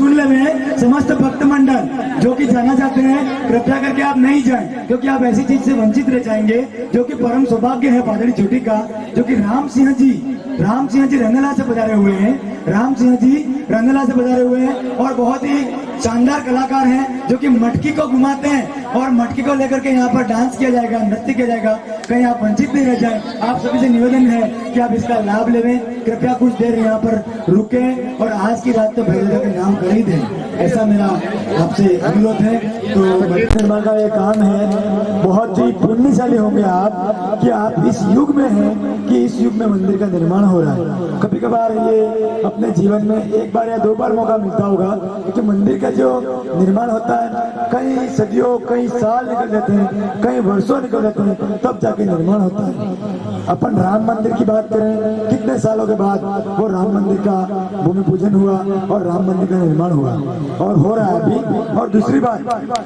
सुन ले समस्त भक्त मंडल जो कि जाना चाहते हैं, कृपया करके आप नहीं जाएं, क्योंकि आप ऐसी चीज से वंचित रह जाएंगे जो कि परम सौभाग्य है पादड़ी छोटी का, जो कि राम सिंह जी रंगला से पधारे हुए हैं। राम सिंह जी रंगला से पधारे हुए हैं और बहुत ही शानदार कलाकार हैं, जो कि मटकी को घुमाते हैं और मटकी को लेकर के यहाँ पर डांस किया जाएगा, नृत्य किया जाएगा। कहीं आप वंचित नहीं रह जाए। आप सभी से निवेदन है कि आप इसका लाभ लेवें, कृपया कुछ देर यहाँ पर रुके और आज की रात तो भैरव के नाम कर ही दें, ऐसा मेरा आपसे अनुरोध है। तो मंदिर निर्माण का ये काम है, बहुत ही पुण्यशाली होंगे आप कि आप इस युग में हैं कि इस युग में मंदिर का निर्माण हो रहा है। कभी कभार ये अपने जीवन में एक बार या दो बार मौका मिलता होगा, क्योंकि मंदिर का जो निर्माण होता है कई सदियों कई साल निकल जाते हैं, कई वर्षों निकल जाते हैं, तब जाके निर्माण होता है। अपन राम मंदिर की बात करें, कितने सालों के बाद वो राम मंदिर का भूमि पूजन हुआ और राम मंदिर का निर्माण हुआ और हो रहा है अभी। और दूसरी बात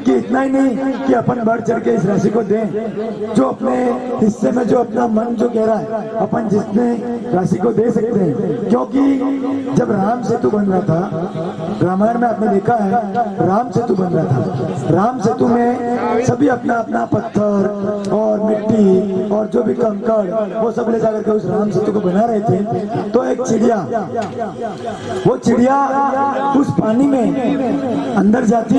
कि इतना ही नहीं कि अपन बढ़ चढ़ के इस राशि को दें, जो अपने हिस्से में जो अपना मन जो कह रहा है अपन जितने राशि को दे सकते हैं, क्योंकि जब राम सेतु बन रहा था, रामायण में आपने देखा है राम सेतु बन रहा था। राम सेतु में सभी अपना अपना पत्थर और मिट्टी और जो भी कंकड़ वो सब ले जाकर के उस राम सेतु को बना रहे थे। तो एक चिड़िया, वो चिड़िया उस पानी में अंदर जाती,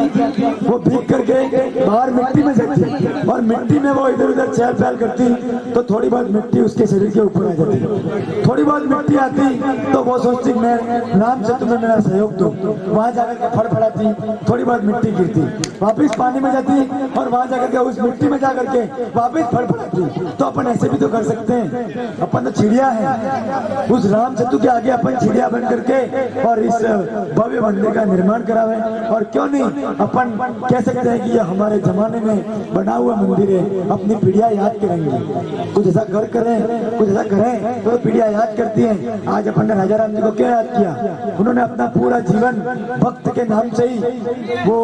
वो भीग करके बाहर मिट्टी में जाती और मिट्टी में वो इधर उधर चहल पहल करती, तो थोड़ी बहुत मिट्टी उसके शरीर के ऊपर आ जाती। थोड़ी बहुत मिट्टी आती तो वो सोचती मैं राम सेतु में मेरा सहयोग दूं, वहां जाकर के फड़फड़ाती, थोड़ी बहुत मिट्टी गिरती, वापिस पानी में जाती और वहां जाकर के उस मिट्टी में जाकर के वापिस फड़फड़ाती। तो अपन ऐसे भी तो कर सकते हैं, अपन तो चिड़िया है, उस राम सेतु के आगे अपन चिड़िया बन करके और इस भव्य मंदिर का निर्माण करावे। और क्यों नहीं अपन कह सकते हैं कि ये हमारे जमाने में बना हुआ मंदिर है, अपनी पीढ़ियां याद करेंगी, कुछ ऐसा घर करें कुछ ऐसा करें तो पीढ़ियां याद करती हैं। आज अपन ने राजा राम जी को क्या याद किया, उन्होंने अपना पूरा जीवन भक्त के नाम से ही वो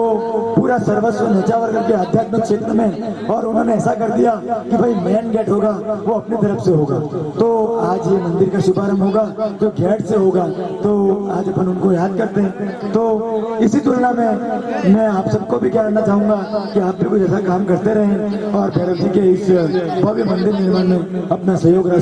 पूरा सर्वस्व न्यौछावर करके आध्यात्मिक क्षेत्र में, और उन्होंने ऐसा कर दिया कि भाई मेन गेट होगा वो अपनी तरफ से होगा। तो आज ये मंदिर का शुभारंभ होगा जो गेट से होगा, तो आज अपन उनको याद करते हैं। तो इसी तुलना में मैं आप सबको भी कहना चाहूंगा कि आप भी कुछ ऐसा काम करते रहें और भैरव जी के इस भव्य मंदिर निर्माण में अपना सहयोग रखें।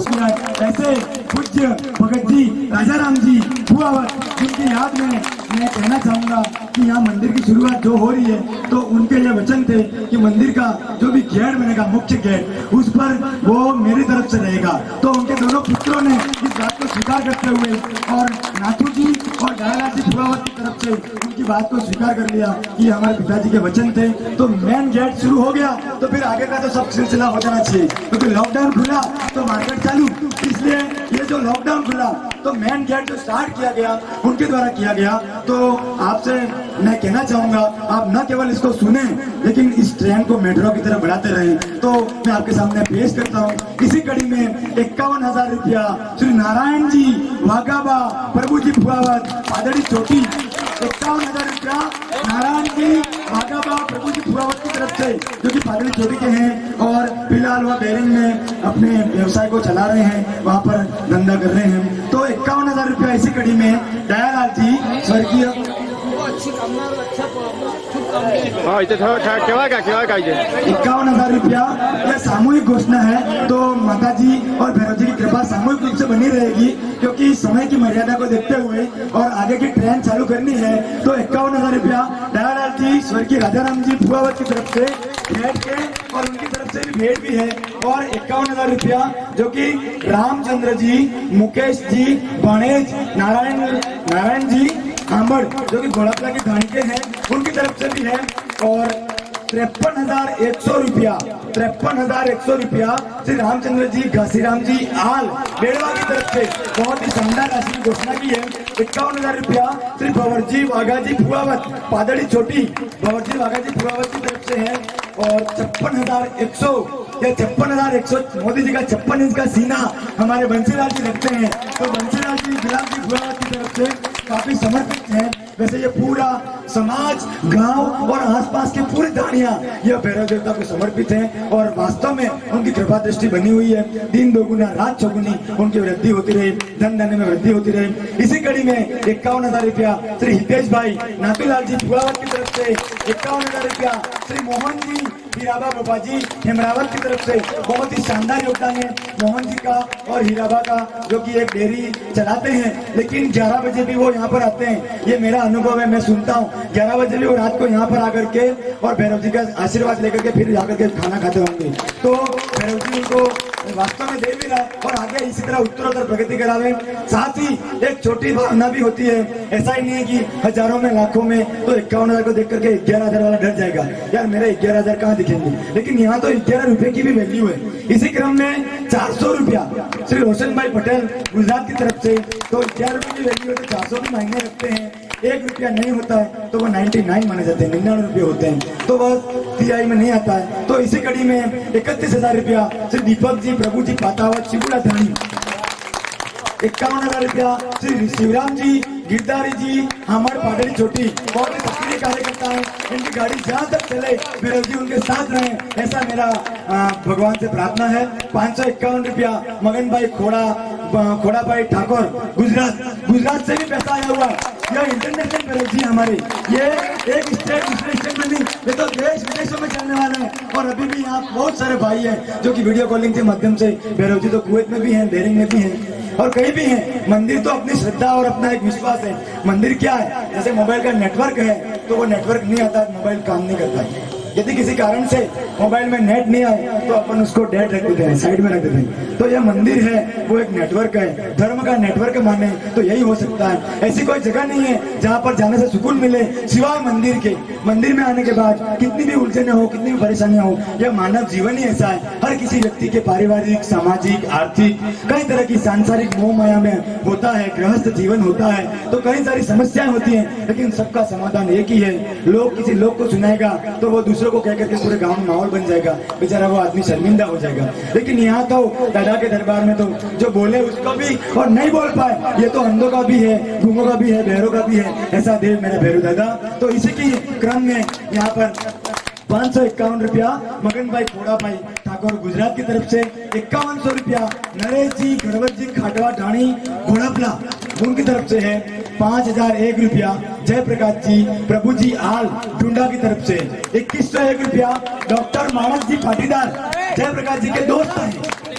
ऐसे पूज्य भगत जी राजा राम जी हुआवत, जिनकी याद में मैं कहना चाहूंगा कि यहाँ मंदिर की शुरुआत जो हो रही है, तो उनके ये वचन थे कि मंदिर का जो भी गेट बनेगा, मुख्य गेट, उस पर वो मेरी तरफ से रहेगा। तो उनके दोनों पुत्रों ने इस बात को स्वीकार करते हुए और नाथू जी और दयालाल जी फुलावत की तरफ से उनकी बात को स्वीकार कर लिया कि हमारे पिताजी के वचन थे। तो मेन गेट शुरू हो गया, तो फिर आगे का तो सब सिलसिला हो जाना चाहिए, क्योंकि लॉकडाउन खुला तो मार्केट चालू, इसलिए ये जो लॉकडाउन खुला तो मेन गेट जो स्टार्ट किया गया उनके द्वारा किया गया। तो आपसे मैं कहना चाहूंगा आप न केवल इसको सुने लेकिन इस ट्रेन को मेट्रो की तरह बढ़ाते रहें। तो मैं आपके सामने पेश करता हूँ इसी कड़ी में 51,000 रुपया श्री नारायण जी वाघाबा प्रभु जी फुआवत पादड़ी चोटी, 51,000 रुपया नारायण जी वाघाबा प्रभु जी फुआवत की तरफ से, जो कि पादड़ी चोटी के हैं और फिलहाल वह बेरिंग में अपने व्यवसाय को चला रहे हैं, वहाँ पर धंधा कर रहे हैं। तो 51,000 रुपया इसी कड़ी में दयालाल जी स्वर्गीय 51,000 रुपया यह सामूहिक घोषणा है। तो माता जी और भैरव जी की कृपा सामूहिक रूप से बनी रहेगी, क्योंकि समय की मर्यादा को देखते हुए और आगे की ट्रेन चालू करनी है। तो 51,000 रुपया दयालाल जी स्वर्गीय राजा राम जी फुआवत की तरफ से भेंट के और उनकी तरफ से भी भेंट भी है, और 51,000 रुपया जो कि रामचंद्र जी, मुकेश जी, गणेश, नारायण जी आंबड़ जो कि घोड़ापला के गाड़ी के हैं, उनकी तरफ से भी है, और 53,100 रुपया श्री रामचंद्र जी घासीराम जी आल बेड़वा की तरफ से बहुत ही शानदार राशि की घोषणा की है। 51,000 रुपया श्री भंवरजी वाघा जी फुआवत पादड़ी छोटी, भंवरजी वाघा जी फुआवत की तरफ से है, और 56,100 या 56,100 मोदी जी का 56 इंच का सीना हमारे बंसीलाल जी रखते हैं। तो बंसीलाल जी गुलाब जी फुआवत की तरफ से काफी समर्पित है। वैसे ये पूरा समाज, गांव और आसपास के पूरी दानियां यह भैरव देवता को समर्पित हैं और वास्तव में उनकी कृपा दृष्टि बनी हुई है। दिन दोगुना रात चौगुनी उनकी वृद्धि होती रहे, धन धन में वृद्धि होती रहे। इसी कड़ी में 51,000 रुपया श्री हितेश भाई नाथूलाल जी फुलावत की तरफ से, 51,000 रुपया श्री मोहन जी हीराबा बाबा जी हेमरावत की तरफ से। बहुत ही शानदार योगदान है मोहन जी का और हीराबा का, जो कि एक डेयरी चलाते हैं, लेकिन 11 बजे भी वो यहाँ पर आते हैं। ये मेरा अनुभव है, मैं सुनता हूँ 11 बजे भी वो रात को यहाँ पर आकर के और भैरव जी का आशीर्वाद लेकर के फिर जाकर के खाना खाते होंगे। तो भैरव जी उनको वास्तव में दे भी रहा है और आगे इसी तरह उत्तरोत्तर प्रगति करावे। साथ ही एक छोटी भावना भी होती है, ऐसा ही नहीं है कि हजारों में लाखों में, तो 51,000 को देख करके 11,000 वाला डर जाएगा, यार मेरे 11,000 कहाँ दिखेंगे, लेकिन यहाँ तो 11 रुपए की भी वैल्यू है। इसी क्रम में 400 रुपया श्री रोशन भाई पटेल गुजरात की तरफ से। तो 11 रुपए की वैल्यू है तो 400 भी मायने रखते हैं। 1 रुपया नहीं होता है तो वो 99 माने जाते हैं, 99 रुपये होते हैं, तो वह तिहाई में नहीं आता है। तो इसी कड़ी में 31,000 रुपया श्री दीपक जी प्रभु जी पातावत शिवुला धानी, 51,000 रुपया श्री शिवराम जी गिरधारी जी हमारे पाटड़ी छोटी, बहुत ही सक्रिय कार्यकर्ता है। इनकी गाड़ी जहाँ तक चले भैरव जी उनके साथ रहे, ऐसा मेरा भगवान से प्रार्थना है। 551 रुपया मगन भाई खोड़ा भाई ठाकुर गुजरात से भी पैसा आया हुआ है। यह इंटरनेशनल भैरव जी हमारे, ये एक स्टेट दूसरे स्टेट में नहीं, ये तो देश विदेशों में चलने वाले हैं। और अभी भी यहाँ बहुत सारे भाई हैं जो कि वीडियो कॉलिंग के माध्यम से, भैरव जी तो कुवैत में भी हैं, देहरिंग में भी हैं और कहीं भी हैं। मंदिर तो अपनी श्रद्धा और अपना एक विश्वास है। मंदिर क्या है, जैसे मोबाइल का नेटवर्क है तो वो नेटवर्क नहीं आता, मोबाइल काम नहीं करता है। यदि किसी कारण से मोबाइल में नेट नहीं आए तो अपन उसको डेड रख देते हैं, साइड में रख देते हैं। तो यह मंदिर है, वो एक नेटवर्क है, धर्म का नेटवर्क माने तो यही हो सकता है। ऐसी कोई जगह नहीं है जहाँ पर जाने से सुकून मिले सिवाय मंदिर के। मंदिर में आने के बाद कितनी भी उलझने हो, कितनी भी परेशानियां हो, यह मानव जीवन ही ऐसा है। हर किसी व्यक्ति के पारिवारिक, सामाजिक, आर्थिक कई तरह की सांसारिक मोह माया में होता है, गृहस्थ जीवन होता है, तो कई सारी समस्याएं होती हैं, लेकिन सबका समाधान एक ही है। लोग किसी लोग को सुनाएगा तो वो दूसरों को कहकर के पूरे गांव में माहौल बन जाएगा, बेचारा वो आदमी शर्मिंदा हो जाएगा। लेकिन यहाँ तो दादा के दरबार में तो जो बोले उसको भी और नहीं बोल पाए, ये तो अंधों का भी है, गूंगों का भी है, बहरों का भी है, ऐसा देव मेरा भैरव दादा। तो इसी की क्रम में यहाँ पर 551 रुपया मगन भाई खोड़ा भाई ठाकुर गुजरात की तरफ से, 5100 रुपया नरेश जी गणवत जी खाटवा ढाणी घोड़ापला उनकी तरफ से है। 5,001 रुपया जयप्रकाश जी प्रभु जी आल डुंडा की तरफ से। 2101 रुपया डॉक्टर मानस जी पाटीदार जयप्रकाश जी के दोस्त हैं।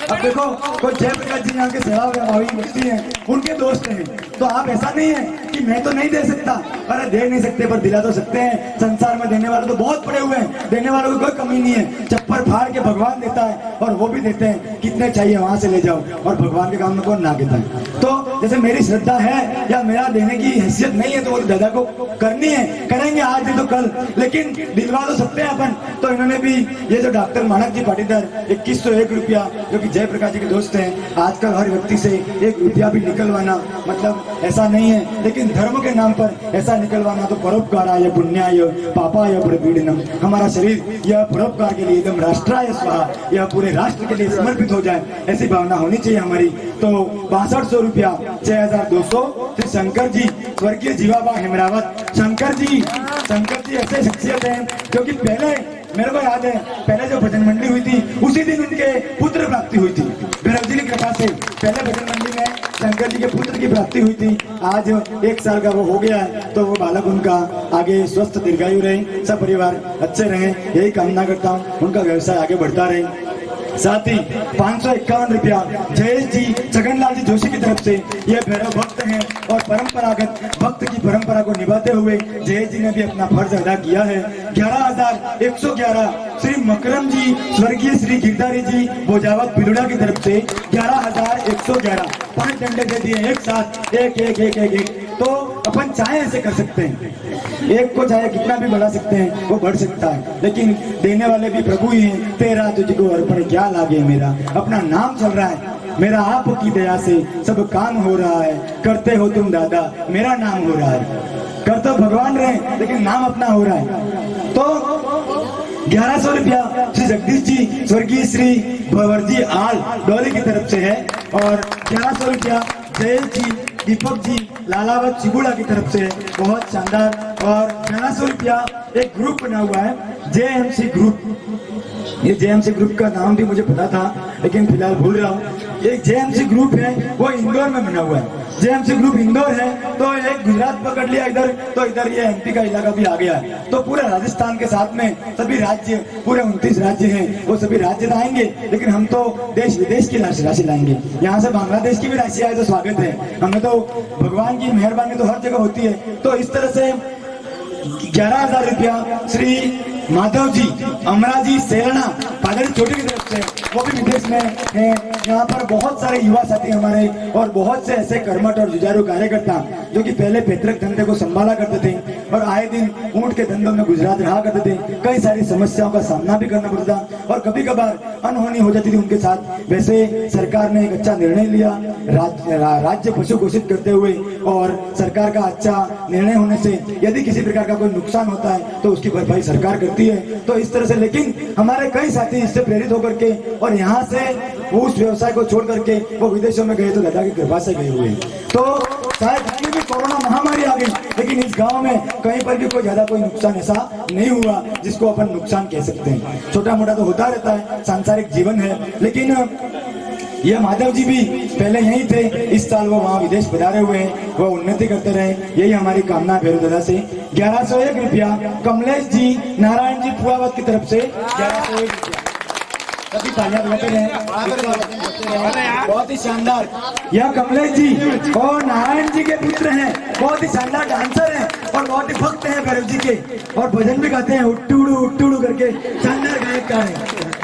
अब देखो कोई जयप्रकाश जी यहाँ के सेवा भावी व्यक्ति हैं, उनके दोस्त हैं, तो आप ऐसा नहीं है कि मैं तो नहीं दे सकता, अरे दे नहीं सकते पर दिला तो सकते हैं। संसार में देने वाले तो बहुत पड़े हुए हैं, देने वालों को कोई कमी नहीं है। चप्पल फाड़ के भगवान देता है और वो भी देते हैं, कितने चाहिए वहां से ले जाओ, और भगवान के काम में कौन ना कहता है। तो जैसे मेरी श्रद्धा है या मेरा देने की हैसियत नहीं है तो वो दादा को करनी है, करेंगे आज नहीं तो कल, लेकिन दिलवा तो सकते हैं अपन। तो इन्होंने भी ये जो डॉक्टर मानक जी पाटीदार 2101 रुपया जो कि जयप्रकाश जी के दोस्त हैं, आजकल हर व्यक्ति से 1 रुपया भी निकलवाना मतलब ऐसा नहीं है, लेकिन धर्म के नाम पर ऐसा निकलवाना तो परोपकाराय पुण्याय पापाय प्रपीडनम। हमारा शरीर यह परोपकार के लिए एकदम राष्ट्राय स्वाहा, यह पूरे राष्ट्र के लिए समर्पित हो जाए, ऐसी भावना होनी चाहिए हमारी। तो 6200 रुपया 6200 श्री शंकर जी स्वर्गीय जीवाबा हेमरावत। शंकर जी ऐसे शख्सियत हैं जो कि पहले मेरे को याद है, पहले जो भजन मंडली हुई थी उसी दिन उनके पुत्र प्राप्ति हुई थी भैरव जी की कृपा से। पहले भजन मंडली में शंकर जी के पुत्र की प्राप्ति हुई थी। आज 1 साल का वो हो गया है, तो वो बालक उनका आगे स्वस्थ दीर्घायु रहे, सब परिवार अच्छे रहे, यही कामना करता हूँ, उनका व्यवसाय आगे बढ़ता रहे। साथ ही 551 रुपया जयेश जी छगनलाल जी जोशी की तरफ से। ये भैरव भक्त हैं और परंपरागत भक्त की परंपरा को निभाते हुए जयेश जी ने भी अपना फर्ज अदा किया है। 11,111 श्री मकरम जी स्वर्गीय श्री गिरधारी जी बोजावत पिलुड़ा की तरफ से 11,111 5 डंडे दे दिए एक साथ, एक। तो अपन चाहे ऐसे कर सकते हैं, एक को चाहे कितना भी बढ़ा सकते हैं, वो बढ़ सकता है, लेकिन देने वाले भी प्रभु ही हैं। तेरा तुझको अर्पण क्या लागे मेरा, अपना नाम चल रहा है, मेरा आपकी दया से सब काम हो रहा है, करते हो तुम दादा मेरा नाम हो रहा है। कर तो भगवान रहे लेकिन नाम अपना हो रहा है। तो 1100 रुपया श्री जगदीश जी स्वर्गीय श्री भवर जी आल डोली की तरफ से है और 1100 रुपया जयेश जी दीपक जी लालावत चिबुड़ा की तरफ से बहुत शानदार और 1100 रुपया एक ग्रुप बना हुआ है JMC ग्रुप। ये JMC ग्रुप का नाम भी मुझे पता था लेकिन फिलहाल भूल रहा हूँ। एक JMC ग्रुप है वो इंदौर में बना हुआ है। JMC ग्रुप इंदौर है तो एक गुजरात पकड़ लिया इधर, तो इधर ये MP का इलाका भी आ गया है। तो पूरे राजस्थान के साथ में सभी राज्य, पूरे 29 राज्य हैं, वो सभी राज्य आएंगे, लेकिन हम तो देश विदेश की राशि लाएंगे। यहाँ से बांग्लादेश की भी राशि आए तो स्वागत है। हमें तो भगवान की मेहरबानी तो हर जगह होती है। तो इस तरह से 11,000 रुपया श्री माधव जी अमराजी सेलना पादरी चोटी की तरफ से, वो भी विदेश में है। यहाँ पर बहुत सारे युवा साथी हमारे और बहुत से ऐसे कर्मठ और जुझारू कार्यकर्ता जो कि पहले पैतृक धंधे को संभाला करते थे और आए दिन ऊंट के धंधों में गुजरात रहा करते थे। कई सारी समस्याओं का सामना भी करना पड़ता था और कभी कभार अनहोनी हो जाती थी उनके साथ। वैसे सरकार ने एक अच्छा निर्णय लिया, राज्य पशु घोषित करते हुए, और सरकार का अच्छा निर्णय होने से यदि किसी प्रकार का कोई नुकसान होता है तो उसकी भरपाई सरकार करती है। तो इस तरह से, लेकिन हमारे कई साथी इससे प्रेरित होकर के और यहाँ से उस व्यवसाय को छोड़ करके वो विदेशों में गए तो दादा की कृपा से गए हुए। तो शायद जितनी भी कोरोना महामारी आ गई, लेकिन इस गांव में कहीं पर भी कोई ज्यादा कोई नुकसान ऐसा नहीं हुआ जिसको अपन नुकसान कह सकते हैं। छोटा मोटा तो होता रहता है, सांसारिक जीवन है। लेकिन ये माधव जी भी पहले यहीं थे, इस साल वो वहाँ विदेश पधारे हुए हैं, वो उन्नति करते रहे, यही हमारी कामना भैरव दादा से। 1101 रुपया कमलेश जी नारायण जी फुआवत की तरफ से 1101 रुपया। सभी तालियां बजाते रहे, बहुत ही शानदार। यह कमलेश जी और नारायण जी के पुत्र हैं, बहुत ही शानदार डांसर हैं और बहुत ही भक्त हैं भैरव जी के, और भजन भी गाते हैं उट्टूडू करके, शानदार गायककार हैं,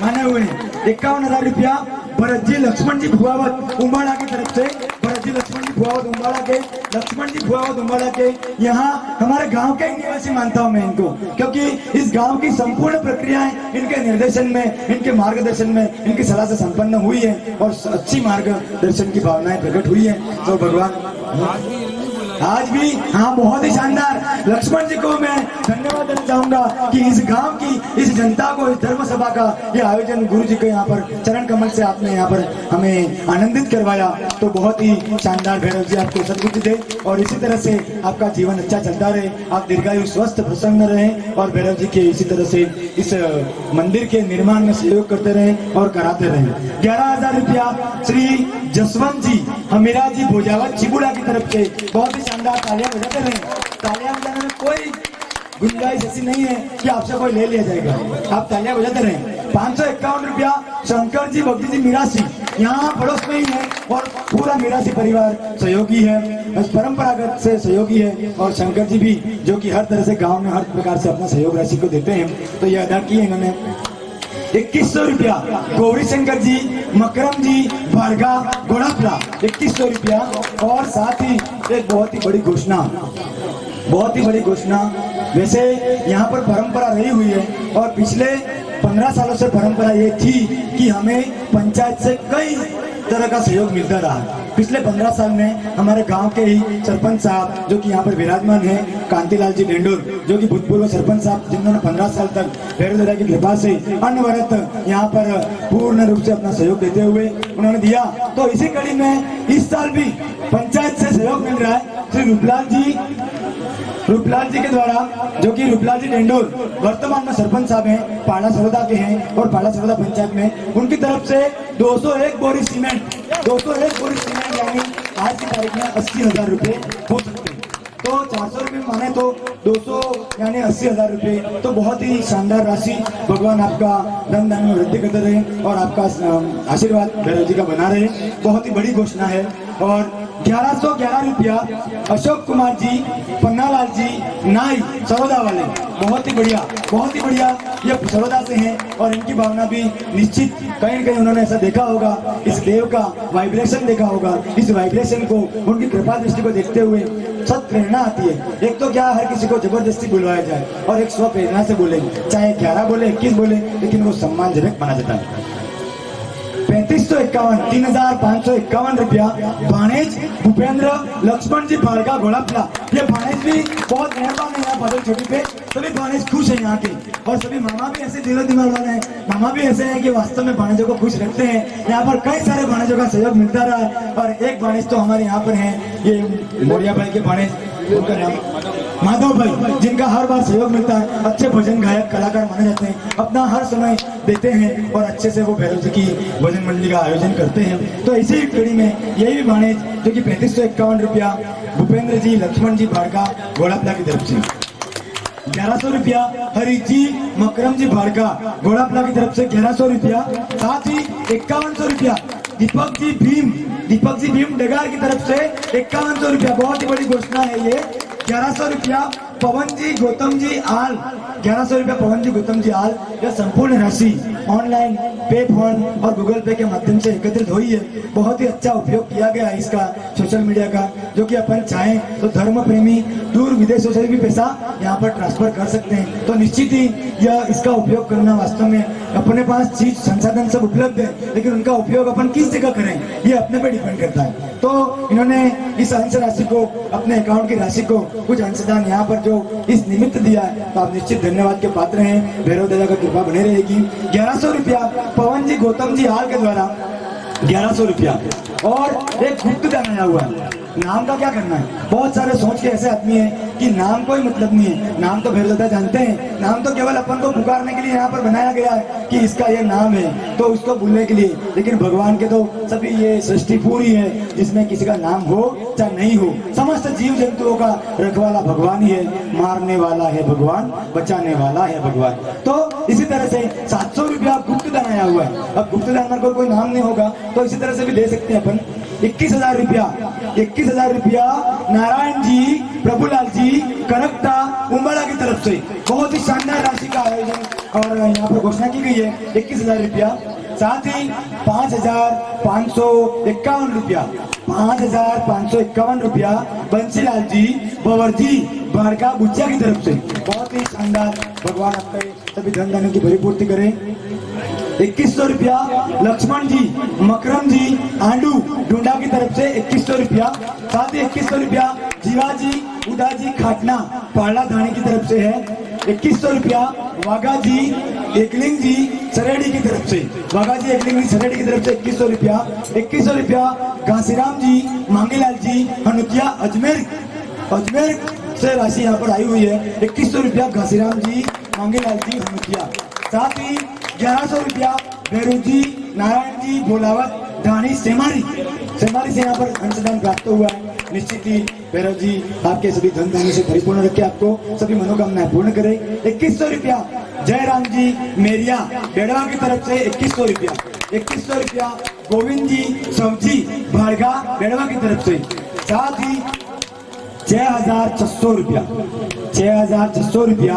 माने हुए हैं। 51,000 रुपया भरत जी लक्ष्मण जी फुआवत उम्बाड़ा की तरफ से, भरत जी लक्ष्मण जी फुआवत उम्बाड़ा के, लक्ष्मण जी फुआवत उम्बाड़ा के यहाँ हमारे गांव के निवासी मानता हूं मैं इनको, क्योंकि इस गांव की संपूर्ण प्रक्रियाएं इनके निर्देशन में, इनके मार्गदर्शन में, इनकी सलाह से संपन्न हुई है और अच्छी मार्गदर्शन की भावनाएं प्रकट हुई है। तो भगवान आज भी, हाँ, बहुत ही शानदार। लक्ष्मण जी को मैं धन्यवाद देना चाहूंगा कि इस गांव की, इस जनता को, इस धर्म सभा का ये आयोजन गुरु जी के यहाँ पर चरण कमल से आपने यहाँ पर हमें आनंदित करवाया। तो बहुत ही शानदार। भैरव जी आपको सद्बुद्धि दे और इसी तरह से आपका जीवन अच्छा चलता रहे, आप दीर्घायु स्वस्थ प्रसन्न रहें और भैरव जी के इसी तरह से इस मंदिर के निर्माण में सहयोग करते रहें और कराते रहें। 11,000 रुपया श्री जसवंत जी हमीरा जी भोजावत चिबुड़ा की तरफ से, बहुत ही शानदार। तालियां बजाते रहें, तालियां बजाने में कोई गुंजाइश ऐसी नहीं है कि आपसे कोई ले लिया जाएगा, आप तालियां बजाते रहें। 551 रुपया शंकर जी भक्ति जी मिरासी, यहाँ पड़ोस में ही है और पूरा मिरासी परिवार सहयोगी है, परंपरागत से सहयोगी है, और शंकर जी भी जो कि हर तरह से गांव में हर प्रकार से अपना सहयोग राशि को देते हैं, तो ये अदा किए इन्होंने। 2100 रुपया गौरी शंकर जी मकरम जी बारगा गोड़ापला, 2100 रुपया। और साथ ही एक बहुत ही बड़ी घोषणा, बहुत ही बड़ी घोषणा। वैसे यहाँ पर परंपरा रही हुई है और पिछले 15 सालों से परंपरा ये थी कि हमें पंचायत से कई तरह का सहयोग मिलता रहा। पिछले 15 साल में हमारे गांव के ही सरपंच साहब जो कि यहाँ पर विराजमान है, कांतिलाल जी डेंडोर, जो कि भूतपूर्व सरपंच साहब, जिन्होंने 15 साल तक भैरव दादा की कृपा से अनवरत यहाँ पर पूर्ण रूप से अपना सहयोग देते हुए उन्होंने दिया। तो इसी कड़ी में इस साल भी पंचायत से सहयोग मिल रहा है। श्री रूपलाल जी के द्वारा, जो कि रूपलाल जी डेंडोर वर्तमान में सरपंच साहब हैं, पाड़ा सरोदा के हैं और पाड़ा सरोदा पंचायत में, उनकी तरफ से 201 बोरी सीमेंट, 201 बोरी सीमेंट यानी आज की तारीख में 80,000 रुपए हो सकते हैं। तो 400 रुपये माने तो 200 यानी 80,000 रुपये, तो बहुत ही शानदार राशि। भगवान आपका धन धान्य में वृद्धि करते रहे और आपका आशीर्वाद भैरव जी का बना रहे। बहुत ही बड़ी घोषणा है। और 1111 रुपया अशोक कुमार जी पन्नालाल जी नाई सरोदा वाले, बहुत ही बढ़िया, बहुत ही बढ़िया। ये सरोदा से हैं और इनकी भावना भी निश्चित कहीं न कहीं उन्होंने ऐसा देखा होगा, इस देव का वाइब्रेशन देखा होगा, इस वाइब्रेशन को, उनकी कृपा दृष्टि को देखते हुए सत प्रेरणा आती है। एक तो क्या हर किसी को जबरदस्ती बुलवाया जाए और एक स्व प्रेरणा से बोले, चाहे 11 बोले 21 बोले, लेकिन वो सम्मानजनक माना जाता है। 3551 3551 रुपया भाणेज भूपेंद्र लक्ष्मण जी भाड़का घोड़ापला। ये भाणेज भी बहुत मेहरबान है यहाँ बादल छोटी पे, सभी भाणेज खुश है यहाँ के, और सभी मामा भी ऐसे दिलो दिमाग वाले हैं, मामा भी ऐसे हैं कि वास्तव में भाणेजों को खुश रखते हैं। यहाँ पर कई सारे भाणेजों का सहयोग मिलता रहा है, और एक भाणेज तो हमारे यहाँ पर है, ये मोरिया भाई के भाणेज, उनका नाम माधव भाई, जिनका हर बार सहयोग मिलता है। अच्छे भजन गायक कलाकार माने जाते हैं, अपना हर समय देते हैं और अच्छे से वो भैरव जी की भजन मंडली का आयोजन करते हैं। तो इसी कड़ी में यही भी भाणेज जो कि 3551 रुपया भूपेंद्र जी लक्ष्मण जी भाड़का घोड़ापला की तरफ से, 1100 रुपया हरीश जी मकरम जी भाड़का घोड़ापला की तरफ से 1100 रुपया। साथ ही 5100 रुपया दीपक जी भीम डगार की तरफ से 5100 रुपया, बहुत ही बड़ी घोषणा है ये। 1100 रुपया पवन जी गौतम जी आल, 1100 रुपया पवन जी गौतम जी आल। यह संपूर्ण राशि ऑनलाइन पे फोन और गूगल पे के माध्यम से एकत्रित हुई है। बहुत ही अच्छा उपयोग किया गया है इसका सोशल मीडिया का, जो कि अपन चाहें तो धर्म प्रेमी दूर विदेशों से भी पैसा यहाँ पर ट्रांसफर कर सकते हैं। तो निश्चित ही यह इसका उपयोग करना, वास्तव में अपने पास चीज संसाधन सब उपलब्ध है, लेकिन उनका उपयोग अपन किस जगह करें ये अपने पे डिपेंड करता है। तो इन्होंने इस अंश राशि को, अपने अकाउंट की राशि को कुछ अंशदान यहाँ पर जो इस निमित्त दिया है, तो आप निश्चित धन्यवाद के पात्र हैं। भैरव दादा का कृपा बने रहेगी। 1100 रुपया पवन जी गौतम जी आल के द्वारा 1100 रुपया, और एक गुप्त दान आया हुआ है। नाम का क्या करना है, बहुत सारे सोच के ऐसे आदमी हैं कि नाम कोई मतलब नहीं है। नाम तो भैरव दादा जानते हैं, नाम तो केवल अपन को पुकारने के लिए यहाँ पर बनाया गया है कि इसका ये नाम है, तो उसको भूलने के लिए। लेकिन भगवान के तो सभी ये सृष्टि पूरी है, जिसमें किसी का नाम हो चाहे नहीं हो, समस्त जीव जंतुओं का रखवाला भगवान ही है। मारने वाला है भगवान, बचाने वाला है भगवान। तो इसी तरह से 700 रुपया गुप्त दान आया हुआ है। अब गुप्त दान में कोई नाम नहीं होगा तो इसी तरह से भी दे सकते हैं अपन। 21,000 रुपया नारायण जी प्रभुलाल जी कनकता उम्बड़ा की तरफ से, बहुत ही शानदार राशि का आयोजन और यहाँ पर घोषणा की गई है 21,000 रुपया। साथ ही 5,551 रुपया 5,551 रुपया बंसीलाल जी बवरजी भाड़का बुच्चा की तरफ से, बहुत ही शानदार। भगवान आपके सभी धन धान्यों की भरीपूर्ति करे। 2100 रुपया लक्ष्मण जी मकरम जी आंडू डूंडा की तरफ से 2100 रुपया। साथ ही 2100 रुपया जीवाजी उदाजी खाटना पाला धानी की तरफ से है। 2100 रुपया वाघा जी एकलिंग जी सरेडी की तरफ से, वाघा जी एकलिंग जी सरेडी की तरफ से 2100 रुपया। 2100 रुपया घासीराम जी मांगीलाल जी हनुतिया अजमेर से राशि यहाँ पर आई हुई है। 2100 रुपया घासीराम जी मांगीलाल जी हनुतिया। साथ ही 1100 रुपया भैरू जी नारायण जी भोलावत धानी सेमारी से यहाँ पर अंशदान प्राप्त हुआ है। निश्चित ही भैरव जी आपके सभी धन धान्य से परिपूर्ण रखे, आपको सभी मनोकामनाएं पूर्ण करे। 2100 रुपया जयराम जी मेरिया बेड़वा की तरफ से 2100 रुपया। 2100 रुपया गोविंद जी सब्जी भाड़गा बेड़वा की तरफ से। साथ ही 6,600 रुपया।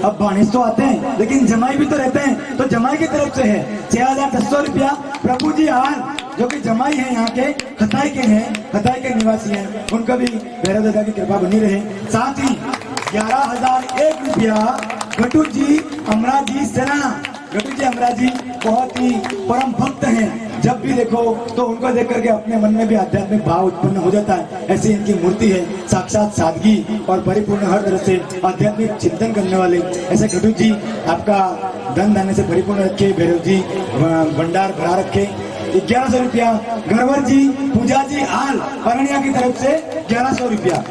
अब बानिस तो आते हैं लेकिन जमाई भी तो रहते हैं, तो जमाई की तरफ से है 6,600 रुपया प्रभु जी हाल, जो कि जमाई है यहाँ के खताई के निवासी हैं, उनका भी भैरव दादा की कृपा बनी रहे। साथ ही 11,001 रुपया गटू जी अमरा जी सेना। गटू जी अमरा जी बहुत ही परम भक्त हैं, जब भी देखो तो उनको देख करके अपने मन में भी आध्यात्मिक भाव उत्पन्न हो जाता है। ऐसी इनकी मूर्ति है, साक्षात सादगी और परिपूर्ण हर तरह से आध्यात्मिक चिंतन करने वाले। ऐसे गटू जी आपका धन धान्य से परिपूर्ण रखे, भैरव जी भंडार भरा रखे। 1100 रुपया गरवर जी पूजा जी आल अरण्या की तरफ से 1100 रुपया।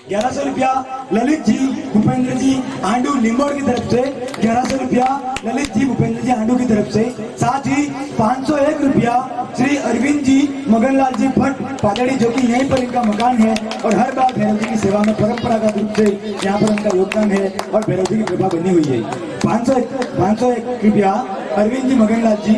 1100 रुपया ललित जी भूपेंद्र जी आंडू लिंबोड़ की तरफ से 1100 रुपया ललित जी भूपेंद्र जी आंडू की तरफ से। साथ ही 501 रुपया श्री अरविंद जी मगनलाल जी भट्ट पादड़ी, जो कि यहीं पर इनका मकान है और हर बार भैरव जी की सेवा में परंपरागत रूप से यहाँ पर उनका योगदान है और भैरव जी की कृपा बनी हुई है। 501 रुपया अरविंद जी मगनलाल जी।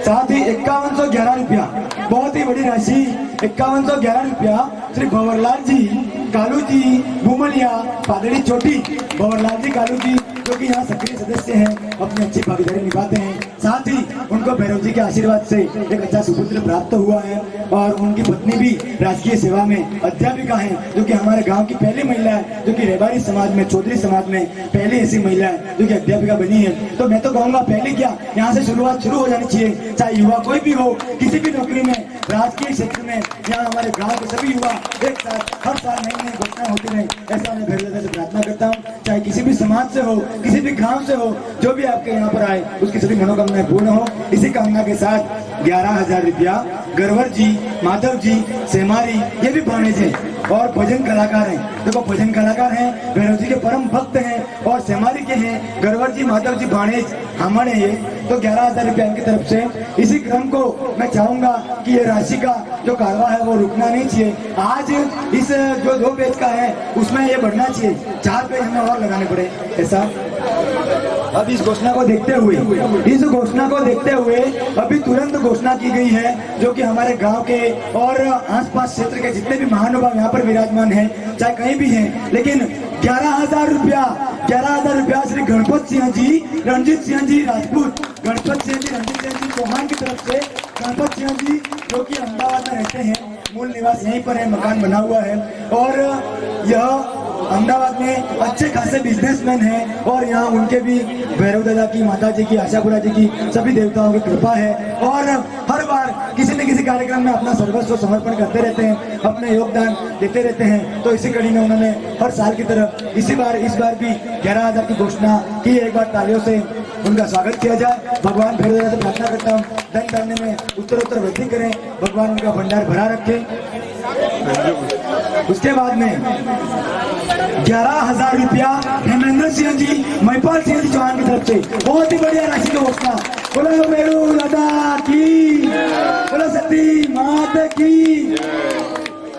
साथ ही 5111 रुपया, बहुत ही बड़ी राशि 5111 रुपया श्री भंवरलाल जी कालू जी बुमलिया पादड़ी चोटी, भंवरलाल जी कालू जी जो कि यहाँ सक्रिय सदस्य हैं, अपनी अच्छी भागीदारी निभाते हैं। साथ ही उनको भैरव जी के आशीर्वाद से एक अच्छा सुपुत्र प्राप्त हुआ है और उनकी पत्नी भी राजकीय सेवा में अध्यापिका है, जो कि हमारे गांव की पहली महिला है, जो कि रेबारी समाज में, चौधरी समाज में पहली ऐसी महिला है जो कि अध्यापिका बनी है। तो मैं तो कहूँगा पहले क्या यहाँ से शुरुआत शुरू हो जानी चाहिए, चाहे युवा कोई भी हो, किसी भी नौकरी में, राजकीय क्षेत्र में, यहाँ हमारे गाँव के सभी युवा एक साथ हर साल नई नई घोषणाएं होती रहे, ऐसा मैं भैरव दादा से प्रार्थना करता हूँ। चाहे किसी भी समाज से हो, किसी भी गांव से हो, जो भी आपके यहाँ पर आए उसकी सभी मनोकामनाएं पूर्ण हो। इसी कामना के साथ 11,000 रुपया गरवर जी, माधव जी, सेमारी, ये भी भाणेज है और भजन कलाकार हैं। देखो भजन कलाकार हैं, भैरव जी के परम भक्त हैं और सेमारी के हैं, गरवर जी, माधव जी, भाणेज हमारे ये। तो 11,000 रुपया इनकी तरफ से। इसी क्रम को मैं चाहूंगा कि ये राशि का जो कारवा है वो रुकना नहीं चाहिए। आज इस जो 2 पेज का है उसमें ये बढ़ना चाहिए, 4 पेज हमें और लगाने पड़े ऐसा। अब इस घोषणा को देखते हुए अभी तुरंत घोषणा की गई है, जो कि हमारे गांव के और आसपास क्षेत्र के जितने भी महानुभाव यहाँ पर विराजमान हैं, चाहे कहीं भी हैं, लेकिन 11,000 रुपया श्री गणपत सिंह जी, रणजीत सिंह जी राजपूत, गणपत सिंह जी, रणजीत सिंह जी चौहान की तरफ से। गणपत सिंह जी जो कि अहमदाबाद में रहते हैं, मूल निवास यहीं पर है, मकान बना हुआ है और यह अहमदाबाद में अच्छे खासे बिजनेसमैन हैं और यहाँ उनके भी भैरव दादा की, माता जी की, आशापुरा जी की, सभी देवताओं की कृपा है और हर बार किसी न किसी कार्यक्रम में अपना सर्वस्व समर्पण करते रहते हैं, अपने योगदान देते रहते हैं। तो इसी कड़ी में उन्होंने हर साल की तरह इस बार भी 11,000 की घोषणा की। एक बार तालियों से उनका स्वागत किया जाए। भगवान भैरव दादा से प्रार्थना करता हूँ धन धान्य में उत्तरोत्तर वृद्धि करें, भगवान उनका भंडार भरा रखे। उसके बाद में 11,000 रुपया हेमेंद्र सिंह जी, महिपाल सिंह जी चौहान की तरफ से। बहुत ही बढ़िया राशि की घोषणा। बोलो भैरव दादा की, बोलो सती माता की।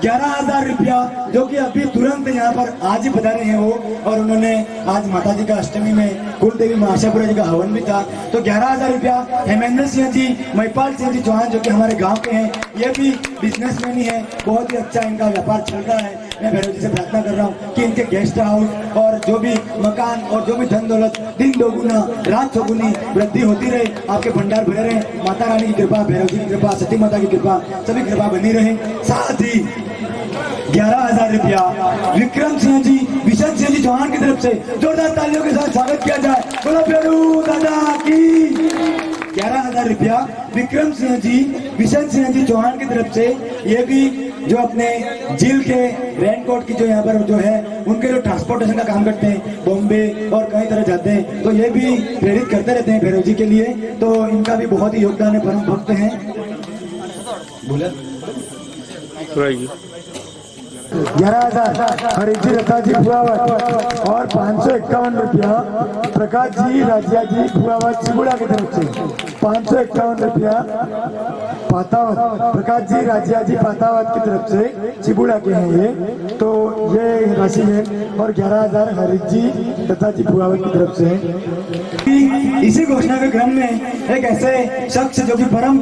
11,000 रुपया जो कि अभी तुरंत यहाँ पर आज ही पधारे हैं वो, और उन्होंने आज माता जी का अष्टमी में कुल देवी मां आशापुरा जी का हवन भी था। तो 11,000 रुपया हेमेंद्र सिंह जी, महिपाल सिंह जी चौहान जो कि हमारे गांव के हैं, ये भी बिजनेसमैन ही है, बहुत ही अच्छा इनका व्यापार चल रहा है। मैं भैरव जी से प्रार्थना कर रहा हूँ कि इनके गेस्ट हाउस और जो भी मकान और जो भी धन दौलत दिन दोगुना रात चौगुनी वृद्धि होती रहे, आपके भंडार भरे रहे। माता रानी की कृपा, भैरव जी की कृपा, सती माता की कृपा, सभी कृपा बनी रहे। साथ ही 11,000 रुपया विक्रम सिंह जी, विशन सिंह जी चौहान की तरफ से जोरदार तालियों के साथ स्वागत किया जाए। बोलो भैरव दादा की। 11,000 रुपया विक्रम सिंह जी, विशन सिंह जी चौहान की तरफ से। ये भी जो अपने झील के रेनकोट की जो यहाँ पर जो है उनके जो ट्रांसपोर्टेशन का काम करते हैं, बॉम्बे और कई तरह जाते हैं, तो ये भी प्रेरित करते रहते हैं भैरव जी के लिए। तो इनका भी बहुत ही योगदान है, परम भक्त हैं। बोला 11,000 हरीजी रथा जी फुआवत और 551 रुपया प्रकाश जी राजिया जी फुआवत सिबुड़ा की तरफ से। 551 रुपया पातावत, प्रकाश जी राजिया जी पातावत की तरफ से सिबुड़ा के हैं ये। तो ये राशि है और 11,000 हरीजी रथा जी फुआवत की तरफ से है। इसी घोषणा के क्रम में एक ऐसे शख्स जो कि परम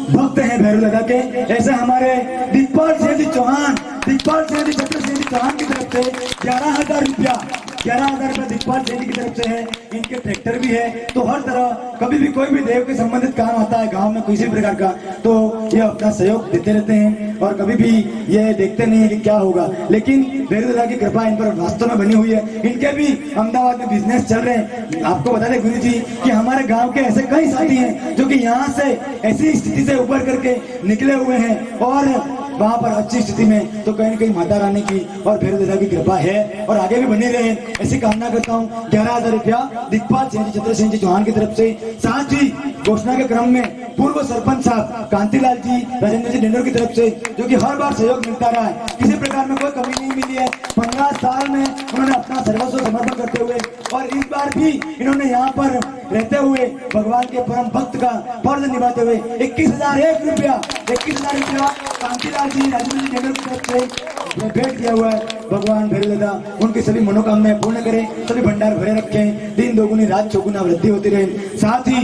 भक्त हैं भैरव दादा के, ऐसे हमारे दिखपाल सिंह जी चौहान, दिखपाल सिंह जी, चक्र सिंह जी चौहान की तरफ से 11,000 रुपया दिखपाल सिंह जी की तरफ से है। इनके ट्रैक्टर भी है, तो हर तरह कभी भी कोई भी देव के संबंधित काम आता है गांव में किसी प्रकार का, तो ये अपना सहयोग देते रहते हैं और कभी भी ये देखते नहीं है कि क्या होगा। लेकिन भैरव दादा की कृपा इन पर वास्तव में बनी हुई है। इनके भी अहमदाबाद में बिजनेस चल रहे हैं। आपको बता दें गुरु जी कि हमारे गाँव के ऐसे कई साथी हैं जो कि यहाँ से ऐसी स्थिति से उबर करके निकले हुए हैं और वहां पर अच्छी स्थिति में, तो कहीं न कहीं माता रानी की और भैरव दादा की कृपा है और आगे भी बनी रहे, ऐसी कामना करता हूँ। 11,000 रुपया दिखपाल सिंह जी, चंद्र सिंह जी चौहान की तरफ से। साथ ही घोषणा के क्रम में पूर्व सरपंच साहब कांतिलाल जी, राजेंद्र जी डेंडोर की तरफ से, जो कि हर बार सहयोग मिलता रहा है, किसी प्रकार में कोई कमी नहीं मिली है। 15 साल में उन्होंने अपना सर्वस्व समर्पण करते हुए और इस बार भी इन्होंने यहाँ पर रहते हुए भगवान के परम भक्त का फर्ज निभाते हुए 21,001 रुपया कांतिलाल जी, राजेंद्र जी डेंडोर की तरफ से भेंट किया हुआ है। भगवान भैरव दादा उनकी सभी मनोकामनाएं पूर्ण करें, सभी भंडार भरे रखें, दिन दोगुनी रात चौगुना वृद्धि होती रहे। साथ ही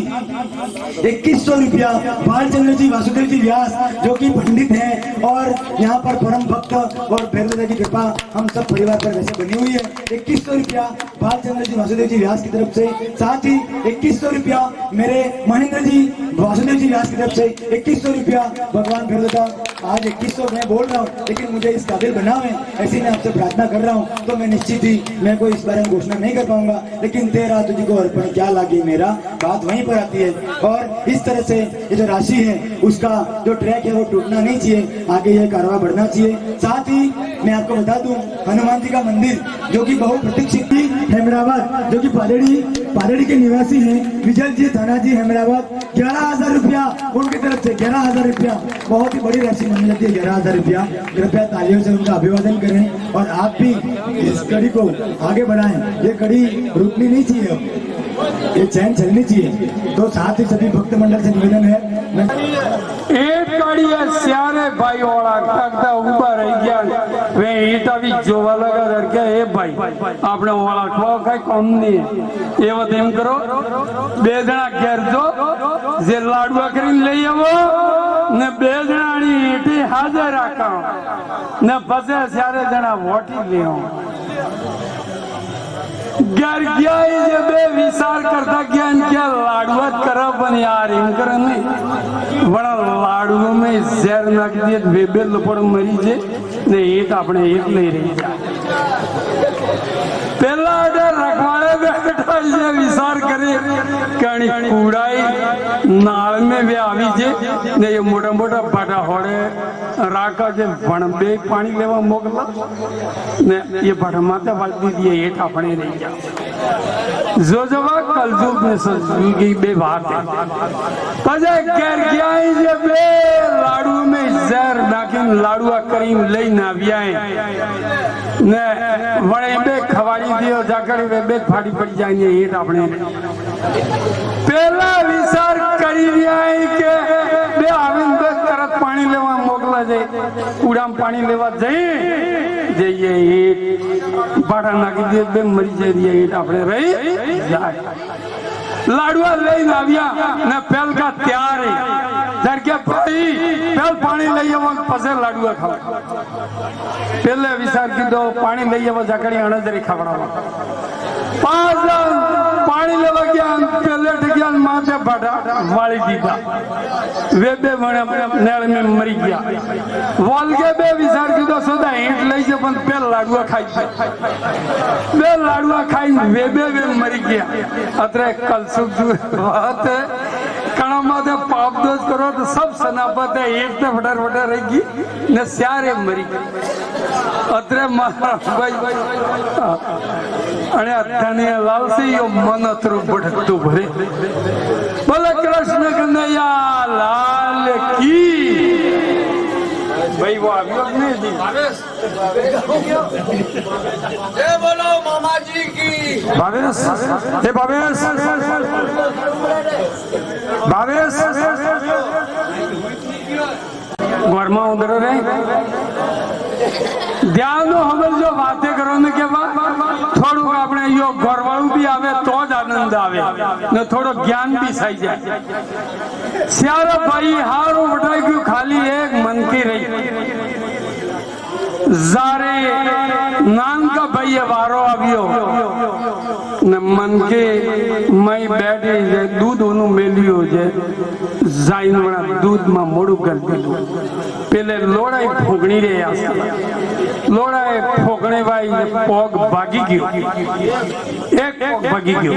2100 रुपया बालचंद्र जी वासुदेव जी व्यास जो कि पंडित हैं और यहाँ पर परम भक्त और भैरव दादा की कृपा हम सब परिवार पर वैसे बनी हुई है। 2100 रुपया बालचंद्र जी वासुदेव जी व्यास की तरफ से, साथ ही 2100 रुपया मेरे महेंद्र जी वासुदेव जी व्यास की तरफ से, 2100 रुपया भगवान भैरव दादा। आज 2100 मैं बोल रहा हूँ लेकिन मुझे इस काबिल बना हुए, ऐसी मैं आपसे प्रार्थना कर रहा हूँ। तो मैं निश्चित ही मैं कोई इस बारे में घोषणा नहीं कर पाऊंगा, लेकिन तेरा तुझको अर्पण क्या लागे मेरा, बात वहीं पर आती है। और इस तरह से ये जो राशि है उसका जो ट्रैक है वो टूटना नहीं चाहिए, आगे ये कारवा बढ़ना चाहिए। साथ ही मैं आपको बता दूं हनुमान जी का मंदिर जो कि बहु प्रतीक्षित हेमराबाद जो कि पालेड़ी के निवासी हैं विजय जी थाना जी हेमराबाद, 11,000 रुपया उनकी तरफ से, 11,000 रुपया बहुत ही बड़ी राशि मानी जाती है। 11,000 रुपया, कृपया तालियों से उनका अभिवादन करें और आप भी इस कड़ी को आगे बढ़ाएं। ये कड़ी रुकनी नहीं चाहिए, अब ये चैन चलनी चाहिए। तो साथ ही सभी भक्त मंडल से निवेदन है एक कड़ी है सारे भाई ओळा कागदा उभा रही गया वे ईटा भी जोवा लगा करके ए भाई आपने ओळा खो कई कम नहीं एवं तेम करो बेदना घेर जो जे लाडवा करीन ले आवो ने बेदनानी ईटी हाजर राखा ने बसे सारे जना वोटी ले आओ घर गया जब विचार करता ज्ञान क्या लाडवत करा पण यार इनकर नहीं बड़ा लाडू में जहर नाख दिए बेबे लपड़ मरी जे ने एक अपने एक ले रही जा पहला ऑर्डर रखवाड़े बैठा जे विचार करे कणी कूड़ाई नाल में वे आवी जे ने ये मोटा मोटा बाटा होड़े राका जे बनबे पानी लेवा मोकला ने ये बाटा माते वालती दिए एक अपने रही जा जो जवा कलजुग में सजगी बे बात है पजे कर गया जे बे लाडू में जहर नाकिन लाडुआ करीम लई ना बियाए ने वणे बे खवाड़ी दियो जाकर वे बे फाड़ी पड़ जाएंगे ये अपने पहला विचार करी रियाई के बे आविन बे करत पानी लेवा मोकला जे कूड़ा में पानी लेवा जे ये बाड़ा नाकी दे बे मरी जाए ये अपने रही जाए लाडुआ ले नाविया ने पहल का तैयार है डर के भाई पहल पानी ले वो पसे लाडुआ खाओ पहले विचार की दो पानी ले वो जाकड़ी अणजरी खावड़ा पांच पानी लेवा गया पहले गया माथे बड़ा वाली दीदा वे बे नेड़ में मरी गया वाल के बे विचार की दो सोदा ईंट ले जे पण पहल लाडुआ खाई बे लाडुआ खाई वे बे मरी गया अतरे कल सुख जो बात है कणा माथे पाप दोष करो तो सब सनापत है एक तो फटर फटर रहेगी न सारे मरी गई अतरे भाई अरे अठाने लाल से यो मन अतरू बढ़तो भरे बोले कृष्ण कन्हैया लाल की भाई वो अभी नहीं दी जय बोलो मामा जी की भावेश हे भावेश भावेश घर में उधर रहे ध्यान हम जो बातें करो ने के बाद थोड़ू अपने यो घरवाळू भी आवे तो ज आनंद आवे ने थोड़ो ज्ञान भी सही जाए सारा भाई हारो उठाई क्यों खाली एक मन की रही जारे नाम का भाई वारो आवियो न मन के मई बैठे दूध ओनु मेलियो जे जाइन वणा दूध में मोड़ू कर दियो पहले लोड़ाई फूकनी रे आसा लोड़ाई फूकने भाई पोग भागी गयो एक पोग भागी गयो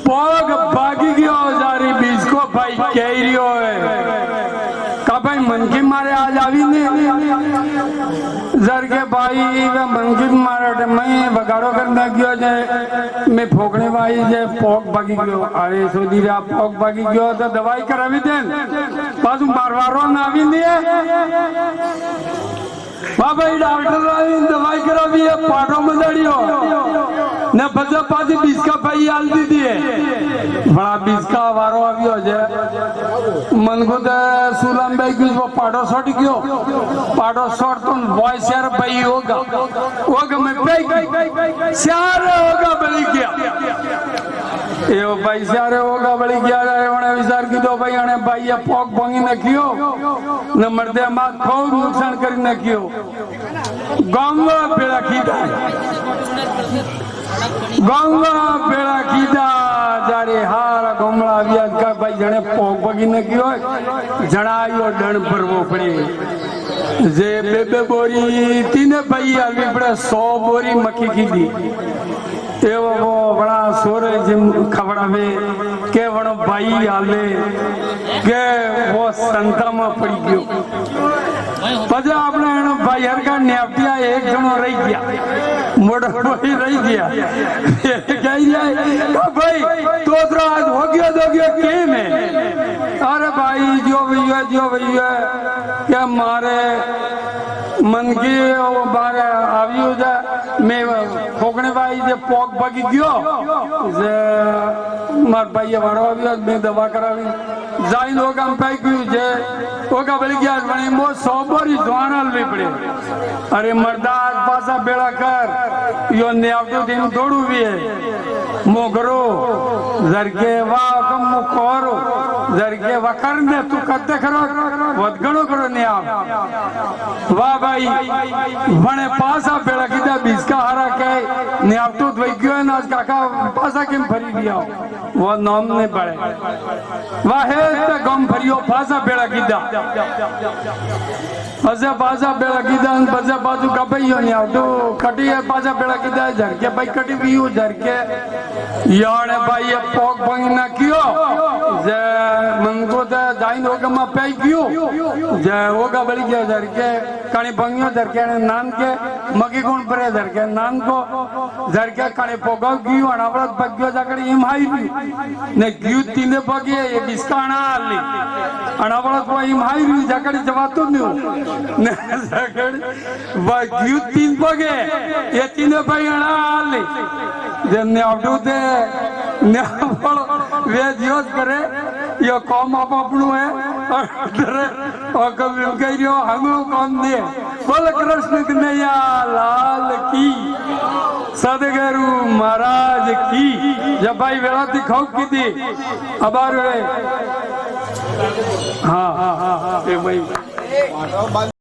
पोग भागी गयो जारी बीज को भाई कह रियो है का भाई मन की मारे आज आवी ने जर के भाई वे मन की मारे मैं बगाड़ो करने गयो जे मैं फूकने भाई जे पोग भागी गयो अरे सोदी रे पोग भागी गयो तो दवाई करावी देन पाछू बारवारो ना आवी ने बाबा डॉक्टर आई दवाई करावी है पाटो मजाड़ियो ने बजा पाजी बिस्का भाई आल दी दिए बड़ा बिस्का वारो आवियो जे मन को तो सुला गाम भाई क्यों वो पाड़ो सट गयो पाड़ो सट तो वॉइस यार भाई होगा में पे सारे होगा बली गया ये भाई सारे होगा बली गया रे विचार की दो भाई आने भाई ये पोक भंगी न कियो न मर्दे मा खूब नुकसान करी न कियो गांव बेड़ा कीदा बेड़ा कीदा जारे हारा गोमड़ा व्या का भाई जने पोक भगी न कियो जणायो डण भरवो पड़े जे बेबे बोरी तीने भाई आलवी पड़े 100 बोरी मक्की की दी एवो वो बड़ा सोरे जिम खबड़ा में के वणो भाई आले के वो संता में पड़ी गयो पजे आपने एनो भाई हर का न्यापिया एक जणो रही गया मोड़ो भाई रही गया कही जाए का भाई तो आज हो गया के में अरे भाई जो भैया क्या मारे मन की बारे आवियो जा मैं खोकने भाई जे पोक भागी गयो जे मार भाई वारो आवियो मैं दवा करावी जाइन होगा हम पाई गयो जे होगा बली गया बने मो 100 बोरी द्वानल भी पड़े अरे मर्दाज पासा बेड़ा कर यो न्यावतो दिन दौड़ू भी है मोगरो जरके वाह कम मुकोरो जरके वकर ने तू कद्दे करो वदगणो करो न्याव वाह भाई बने पासा बेड़ा कीदा बिस्का हारा के न्यावतो द्वैग्यो न आज काका पासा केम भरी दिया वो नाम ने पड़े वाह है त गम भरियो पासा बेड़ा कीदा अजे पासा बेड़ा कीदा बजे बाजू का भइयो न्यावतो कटी है पासा बेड़ा कीदा झरके भाई कटी बियो झरके याने भाई ये पोक भंग न कियो जे मन को ते जाइन होगा मा पे कियो जे होगा बली गया झरके कानी भंगियो झरके ने नान के मगी कोण परे झरके नान को झरके कानी पोगा कियो अनावरत बग्यो जाकड़ी हिम हाई ने कियो तीने बगे ये बिस्काना आली अनावरत वो हिम हाई जाकड़ी जवातो न्यू ने जाकड़ी बा कियो तीन बगे ये तीने भाई आली जन्ने आवडूते ने वे जियोस करे यो कॉम आप अपनू है और कभी कहियो हमो कौन दे बोल कृष्ण कन्हैया लाल की सदगुरु महाराज की जब भाई वेला दिखाओ की थी अबार हाँ ये भाई